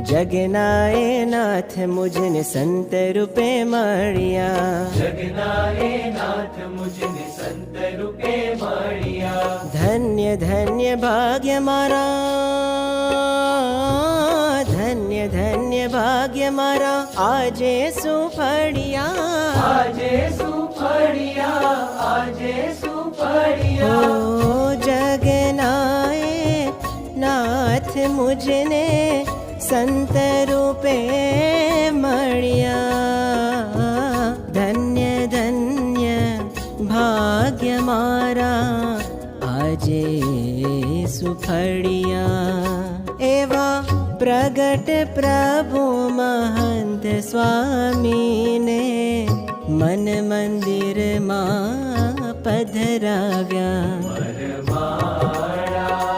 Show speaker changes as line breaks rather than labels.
જગનાએ નાથ મુજને સંત રૂપે મળ્યા,
જગનાએ નાથ મુજને સંત રૂપે મળ્યા.
ધન્ય ધન્ય ભાગ્ય મારા, ધન્ય ધન્ય ભાગ્ય મારા આજે સુફળિયા,
આજે સુફળિયા, આજે
ઓ
સુફળિયા.
જગનાએ નાથ મુજને સંત રૂપે મળ્યા. ધન્ય ધન્ય ભાગ્ય મારા આજે સુફળિયા. એવા પ્રગટ પ્રભુ મહંત સ્વામીને મન મંદિરમાં પધરાવ્યા,
પરમા